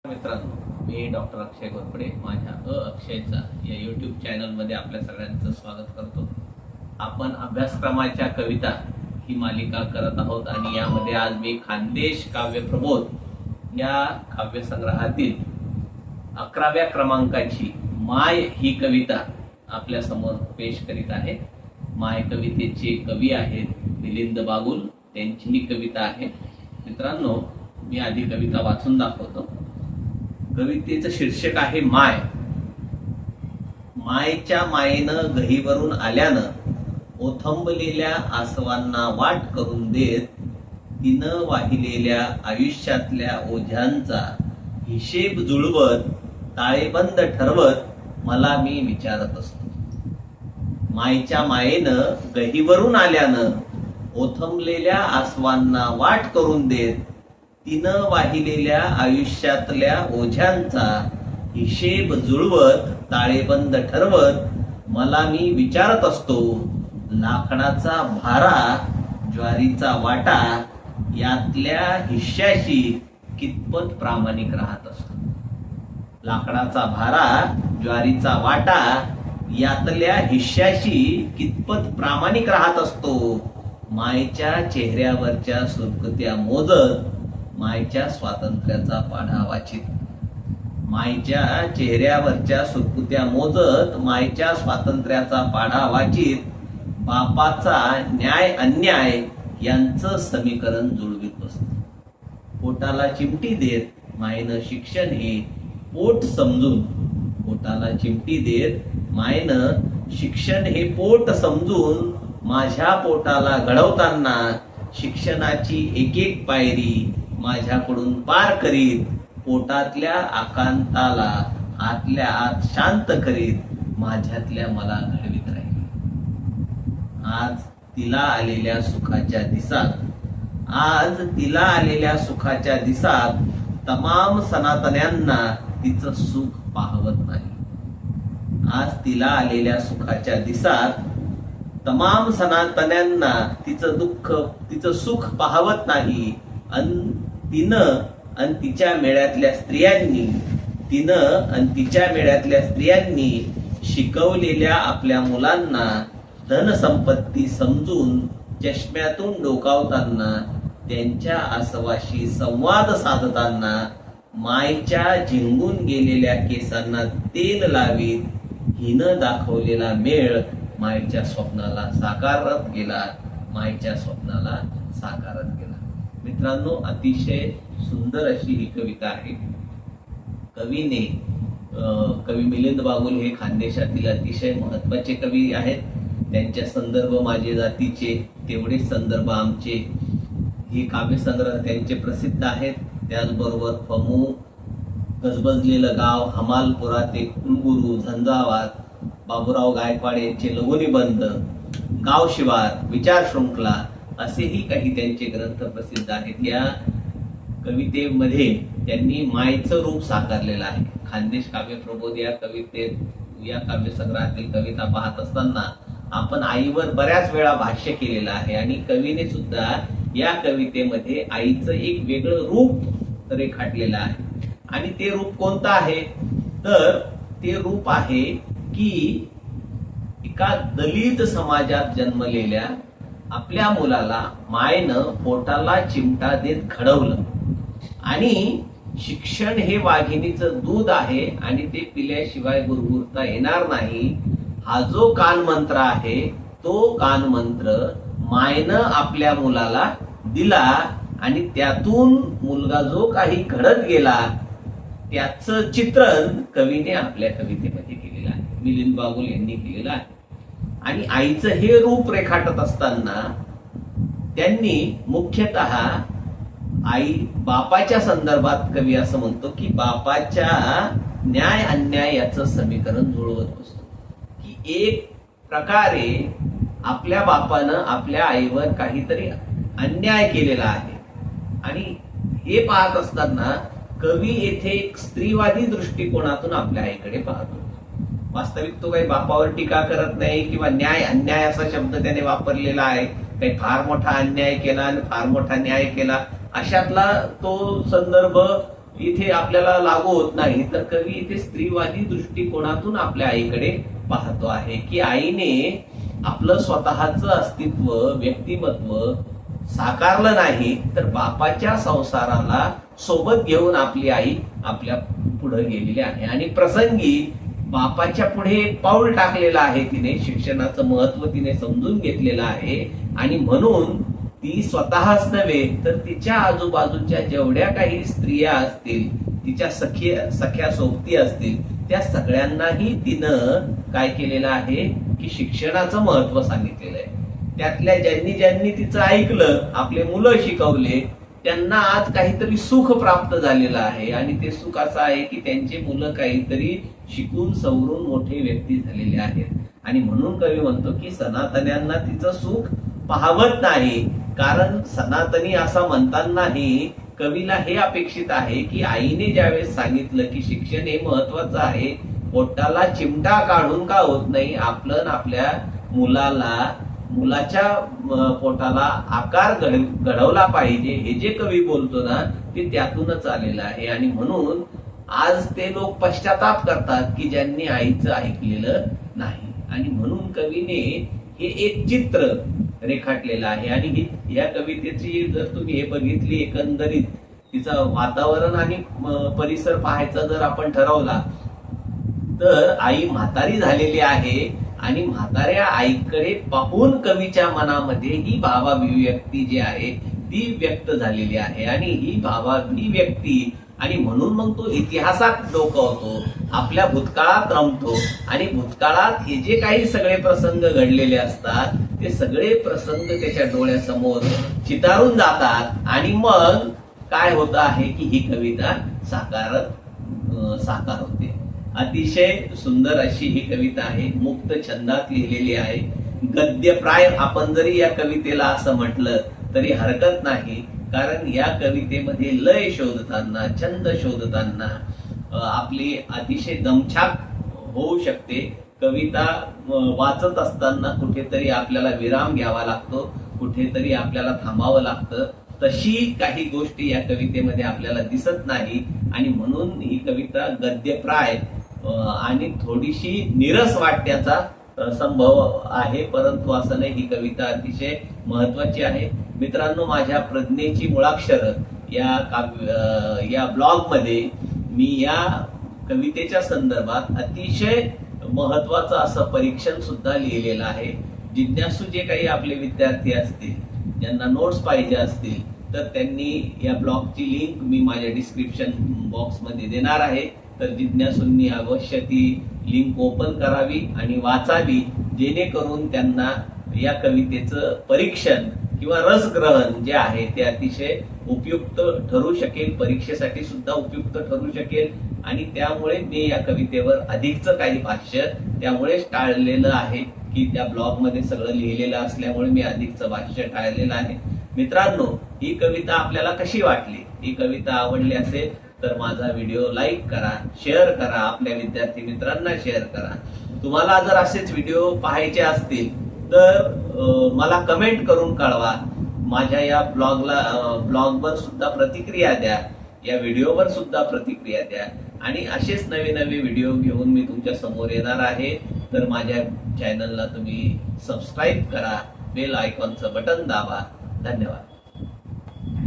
मित्रांनो, मी डॉक्टर अक्षय घोरपडे माझ्या अक्षयचा या यूट्यूब चॅनलमध्ये आपल्या सगळ्यांचं स्वागत करतो. आपण अभ्यासक्रमाच्या कविता ही मालिका करत आहोत आणि यामध्ये आज मी खानदेश काव्यप्रबोध या काव्यसंग्रहातील 11व्या क्रमांकाची माय ही कविता आपल्या समोर पेश करीत आहे. माय कवितेचे कवी आहेत मिलिंद बागुल, त्यांची ही कविता आहे. मित्रांनो, मी आधी कविता वाचून दाखवतो. कवितेचं शीर्षक आहे माय. मायच्या मायेनं गहीवरून आल्यानं ओथंबलेल्या आसवांना वाट करून देत, तिनं वाहिलेल्या आयुष्यातल्या ओझ्यांचा हिशेब जुळवत, ताळेबंद ठरवत मला मी विचारत असतो. मायच्या मायेनं गहीवरून आल्यानं ओथंबलेल्या आसवांना वाट करून देत, तिनं वाहिलेल्या आयुष्यातल्या ओझ्यांचा हिशेब जुळवत, ताळेबंद ठरवत मला मी विचारत असतो. लाकडाचा भारा, ज्वारीचा वाटा यातल्या हिश्श्याशी कितपत प्रामाणिक राहत असतो. लाकडाचा भारा, ज्वारीचा वाटा यातल्या हिश्श्याशी कितपत प्रामाणिक राहत असतो. मायच्या चेहऱ्यावरच्या सुरकुत्या मोजत, मायच्या स्वातंत्र्याचा पाढा वाचित. मायच्या चेहऱ्यावरच्या सुरकुत्या मोजत, मायच्या स्वातंत्र्याचा पाढा वाचित, बापाचा न्याय अन्याय यांचं समीकरण जुळवीत बसतो. पोटाला चिमटी देत मायनं शिक्षण हे पोट समजून, पोटाला चिमटी देत मायनं शिक्षण हे पोट समजून, माझ्या पोटाला घडवताना शिक्षणाची एक एक पायरी माझ्याकडून पार करीत, पोटातल्या आकांताला आतल्या आत शांत करीत, माझ्यातल्या मला घडवीत राहील. आज तिला आलेल्या सुखाच्या दिसात, आज तिला आलेल्या सुखाच्या दिसात तमाम सनातन्यांना तिचं सुख पाहवत नाही. आज तिला आलेल्या सुखाच्या दिसात तमाम सनातन्यांना तिचं दुःख, तिचं सुख पाहवत नाही. तिनं आणि तिच्या मेळ्यातल्या स्त्रियांनी, तिनं आणि तिच्या मेळ्यातल्या स्त्रियांनी शिकवलेल्या आपल्या मुलांना धनसंपत्ती समजून चष्म्यातून डोकावताना, त्यांच्या आसवाशी संवाद साधताना, मायच्या झिंगून गेलेल्या केसांना तेल लावीत, हिनं दाखवलेला मेळ मायच्या स्वप्नाला साकारत गेला, मायच्या स्वप्नाला साकारत गेला. मित्रांनो, अतिशय सुंदर अशी ही कविता आहे. कवीने कवी मिलिंद बागुल हे खानदेशातील अतिशय महत्वाचे कवी आहेत. त्यांच्या संदर्भ माझे जातीचे, तेवढेच संदर्भ आमचे हे काव्यसंग्रह त्यांचे प्रसिद्ध आहेत. त्याचबरोबर फमू, गजबजलेलं गाव, हमालपुरा ते कुलगुरू, झंझावात, बाबूराव गायकवाड यांचे लघुनिबंध, गाव शिवार, विचार शृंखला असेही काही त्यांचे ग्रंथ प्रसिद्ध आहेत. या कवितेमध्ये त्यांनी मायचं रूप साकारलेलं आहे. खानदेश काव्यप्रबोध या या काव्यसंग्रहातील कविता पाहत असताना आपण आईवर बऱ्याच वेळा भाष्य केलेलं आहे आणि कवीने सुद्धा या कवितेमध्ये आईचं एक वेगळं रूप रेखाटलेलं आहे. आणि ते रूप कोणतं आहे? तर ते रूप आहे की एका दलित समाजात जन्मलेल्या आपल्या मुलाला मायनं पोटाला चिमटा देत घडवलं आणि शिक्षण हे वाघिणीचं दूध आहे आणि ते पिल्याशिवाय गुरगुरता येणार नाही, हा जो कानमंत्र आहे तो कानमंत्र मायनं आपल्या मुलाला दिला आणि त्यातून मुलगा जो काही घडत गेला त्याचं चित्रण कवीने आपल्या कवितेमध्ये केलेलं आहे, मिलिंद बागुल यांनी केलेलं आहे. आणि आईचं हे रूप रेखाटत असताना त्यांनी मुख्यतः आई बापाच्या संदर्भात कवी असं म्हणतो की बापाच्या न्याय अन्याय याचं समीकरण जुळवत बसतो. की एक प्रकारे आपल्या बापानं आपल्या आईवर काहीतरी अन्याय केलेला आहे आणि हे पाहत असताना कवी येथे एक स्त्रीवादी दृष्टिकोनातून आपल्या आईकडे पाहतो. वास्तविक तो काही बापावर टीका करत नाही किंवा न्याय अन्याय असा शब्द त्याने वापरलेला आहे. काही फार मोठा अन्याय केला आणि फार मोठा न्याय केला अशातला तो संदर्भ इथे आपल्याला लागू होत नाही, तर कवी इथे स्त्रीवादी दृष्टिकोनातून आपल्या आईकडे पाहतो आहे की आईने आपलं स्वतःचं अस्तित्व, व्यक्तिमत्व साकारलं नाही, तर बापाच्या संसाराला सोबत घेऊन आपली आई आपल्या पुढे गेलेली आहे आणि प्रसंगी बापाच्या पुढे एक पाऊल टाकलेलं आहे तिने. शिक्षणाचं महत्व तिने समजून घेतलेलं आहे आणि म्हणून ती स्वतःच नव्हे तर तिच्या आजूबाजूच्या जेवढ्या काही स्त्रिया असतील, तिच्या सख्या सोबती असतील, त्या सगळ्यांनाही तिनं काय केलेलं आहे की शिक्षणाचं महत्व सांगितलेलं आहे. त्यातल्या ज्यांनी तिचं ऐकलं, आपले मुलं शिकवले, त्यांना आज काहीतरी सुख प्राप्त झालेलं आहे आणि ते सुख असं आहे की त्यांचे मुलं काहीतरी शिकून सवरून मोठे व्यक्ती झालेले आहेत. आणि म्हणून कवी म्हणतो की सनातन्यांना तिचं सुख पाहवत नाही, कारण सनातनी असं म्हणतानाही कवीला हे अपेक्षित आहे की आईने ज्यावेळेस सांगितलं की शिक्षण हे महत्वाचं आहे, पोटाला चिमटा काढून का होत नाही, आपलं आपल्या मुलाच्या पोटाला आकार घडवला पाहिजे, हे जे कवी बोलतो ना ते त्यातूनच आलेलं आहे. आणि म्हणून आज ते लोक पश्चाताप करतात की ज्यांनी आईचं ऐकलेलं नाही. आणि म्हणून कवीने हे एक चित्र रेखाटलेलं आहे. आणि या कवितेची जर तुम्ही हे बघितली, एकंदरीत तिचं वातावरण आणि परिसर पाहायचा जर आपण ठरवला, तर आई म्हातारी झालेली आहे आणि म्हाताऱ्या आईकडे पाहून कवीच्या मनामध्ये ही भावाभिव्यक्ती जी आहे ती व्यक्त झालेली आहे. आणि ही भावाभिव्यक्ती, आणि म्हणून मग तो इतिहासात डोकावतो, आपल्या भूतकाळात रमतो आणि भूतकाळात हे जे काही सगळे प्रसंग घडलेले असतात ते सगळे प्रसंग त्याच्या डोळ्यासमोर चितारून जातात आणि मग काय होत आहे की ही कविता साकार होते. अतिशय सुंदर अशी ही कविता आहे, मुक्त छंदात लिहिलेली आहे, गद्यप्राय आपण जरी या कवितेला असं म्हटलं तरी हरकत नाही, कारण या कवितेमध्ये लय शोधताना, छंद शोधताना आपली अतिशय दमछाक होऊ शकते. कविता वाचत असताना कुठेतरी आपल्याला विराम घ्यावा लागतो, कुठेतरी आपल्याला थांबावं लागतं. तशी काही गोष्टी या कवितेमध्ये आपल्याला दिसत नाही आणि म्हणून ही कविता गद्यप्राय आणि थोडीशी निरस वाटण्याचा संभव आहे, परंतु असं नाही, ही कविता अतिशय महत्वाची आहे. मित्रांनो, माझ्या प्रज्ञेची मुळाक्षर या ब्लॉग मध्ये मी या कवितेच्या संदर्भात अतिशय महत्वाचं असं परीक्षण सुद्धा लिहिलेलं आहे. जिज्ञासू जे काही आपले विद्यार्थी असतील, ज्यांना नोट्स पाहिजे असतील, तर त्यांनी या ब्लॉगची लिंक मी माझ्या डिस्क्रिप्शन बॉक्स मध्ये देणार आहे. तर जिज्ञासूंनी अवश्य ती लिंक ओपन करावी आणि वाचावी, जेणेकरून त्यांना या कवितेचं परीक्षण किंवा रसग्रहण जे आहे ते अतिशय उपयुक्त ठरू शकेल, परीक्षेसाठी सुद्धा उपयुक्त ठरू शकेल. आणि त्यामुळे मी या कवितेवर अधिकचं काही भाष्य त्यामुळेच टाळलेलं आहे की त्या ब्लॉग मध्ये सगळं लिहिलेलं असल्यामुळे मी अधिकचं भाष्य टाळलेलं आहे. मित्रांनो, ही कविता आपल्याला कशी वाटली? ही कविता आवडली असेल तर माझा व्हिडिओ लाईक करा, शेअर करा, आपल्या विद्यार्थी मित्रांना शेअर करा. तुम्हाला जर असेच व्हिडिओ पाहायचे असतील तर मला कमेंट करून कळवा. माझ्या या ब्लॉगवर सुद्धा प्रतिक्रिया द्या, या व्हिडिओवर सुद्धा प्रतिक्रिया द्या आणि असेच नवे नवे व्हिडिओ घेऊन मी तुमच्या समोर येणार आहे. तर माझ्या चॅनलला तुम्ही सबस्क्राईब करा, बेल आयकॉनचं बटन दाबा. धन्यवाद.